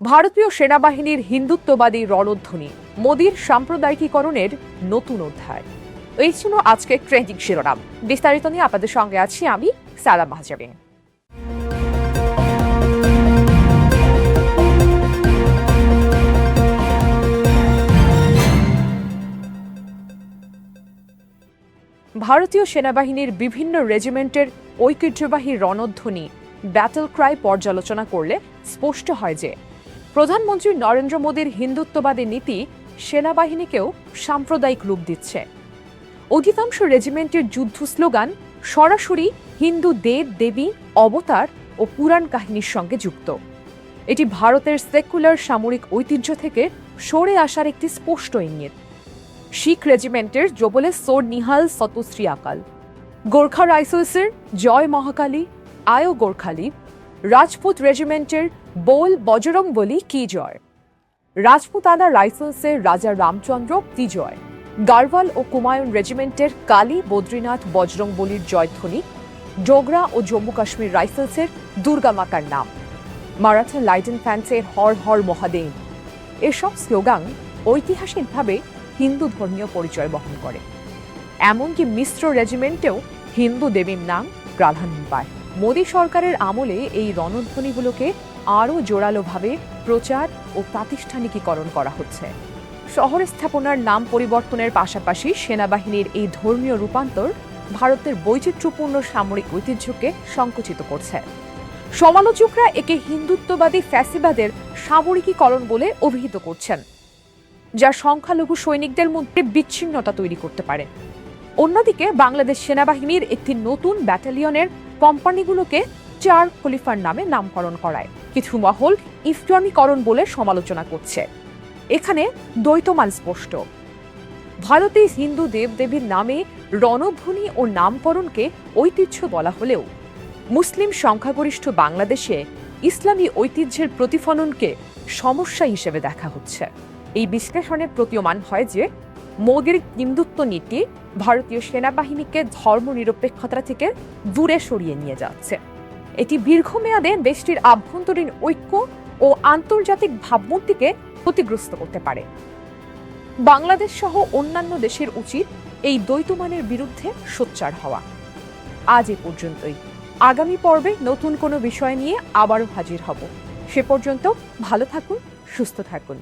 ভারতীয় সেনাবাহিনীর হিন্দুত্ববাদী রণধ্বনি, মোদির সাম্প্রদায়িকীকরণের নতুন অধ্যায়। এই ছিল আজকে ট্রেন্ডিং শিরোনাম। বিস্তারিত নিয়ে আপনাদের সঙ্গে আছি আমি সালাম মাহজাবিন। ভারতীয় সেনাবাহিনীর বিভিন্ন রেজিমেন্টের ঐতিহ্যবাহী রণধ্বনি ব্যাটল ক্রাই পর্যালোচনা করলে স্পষ্ট হয় যে প্রধানমন্ত্রী নরেন্দ্র মোদীর হিন্দুত্ববাদী নীতি সেনাবাহিনীকেও সাম্প্রদায়িক রূপ দিচ্ছে। অধিকাংশ রেজিমেন্টের যুদ্ধ স্লোগান সরাসরি হিন্দু দেব দেবী, অবতার ও পুরাণ কাহিনীর সঙ্গে যুক্ত। এটি ভারতের সেকুলার সামরিক ঐতিহ্য থেকে সরে আসার একটি স্পষ্ট ইঙ্গিত। শিখ রেজিমেন্টের জবলে সোর নিহাল সতশ্রী আকাল, গোর্খা রাইফেলসের জয় মহাকালী আয়ো গোর্খালি, রাজপুত রেজিমেন্টের বোল বজরং বলি কি জয়, রাজপুতানা রাইফেলসের রাজা রামচন্দ্র কি জয়, গারওয়াল ও কুমায়ুন রেজিমেন্টের কালী বদ্রীনাথ বজরং বলির জয়ধ্বনি, ডোগরা ও জম্মু কাশ্মীর রাইফেলসের দুর্গা মাতার নাম, মারাঠা লাইট ইনফ্যান্ট্রির হর হর মহাদেব। এসব স্লোগান ঐতিহাসিকভাবে হিন্দু ধর্মীয় পরিচয় বহন করে। এমনকি মিশ্র রেজিমেন্টেও হিন্দু দেবীর নাম প্রাধান্য পায়। মোদী সরকারের আমলে এই রণধ্বনিগুলোকে আরও জোরালোভাবে প্রচার ও প্রাতিষ্ঠানিকীকরণ করা হচ্ছে। শহর স্থাপনার নাম পরিবর্তনের পাশাপাশি সেনাবাহিনীর এই ধর্মীয় রূপান্তর ভারতের বৈচিত্র্যপূর্ণ সামরিক ঐতিহ্যকে সংকুচিত করছে। সমালোচকরা একে হিন্দুত্ববাদী ফ্যাসিবাদের সামরিকীকরণ বলে অভিহিত করছেন, যা সংখ্যালঘু সৈনিকদের মধ্যে বিচ্ছিন্নতা তৈরি করতে পারে। অন্যদিকে বাংলাদেশ সেনাবাহিনীর একটি নতুন ব্যাটালিয়নের কোম্পানিগুলোকে চার খলিফার নামে নামকরণ করায় কিছু মহল ইসলামীকরণ বলে সমালোচনা করছে। এখানে দ্বৈতমান স্পষ্ট। ভারতে হিন্দু দেবদেবীর নামে রণধ্বনি ও নামকরণকে ঐতিহ্য বলা হলেও মুসলিম সংখ্যাগরিষ্ঠ বাংলাদেশে ইসলামী ঐতিহ্যের প্রতিফলনকে সমস্যা হিসেবে দেখা হচ্ছে। এই বিশ্লেষণে প্রতীয়মান হয় যে মোদীর হিন্দুত্ব নীতি ভারতীয় সেনাবাহিনীকে ধর্মনিরপেক্ষতা থেকে দূরে সরিয়ে নিয়ে যাচ্ছে। এটি দীর্ঘমেয়াদে দেশটির আভ্যন্তরীণ ঐক্য ও আন্তর্জাতিক ভাবমূর্তিকে ক্ষতিগ্রস্ত করতে পারে। বাংলাদেশ সহ অন্যান্য দেশের উচিত এই দ্বৈতমানের বিরুদ্ধে সোচ্চার হওয়া। আজ এ পর্যন্তই। আগামী পর্বে নতুন কোনো বিষয় নিয়ে আবারও হাজির হব। সে পর্যন্ত ভালো থাকুন, সুস্থ থাকুন।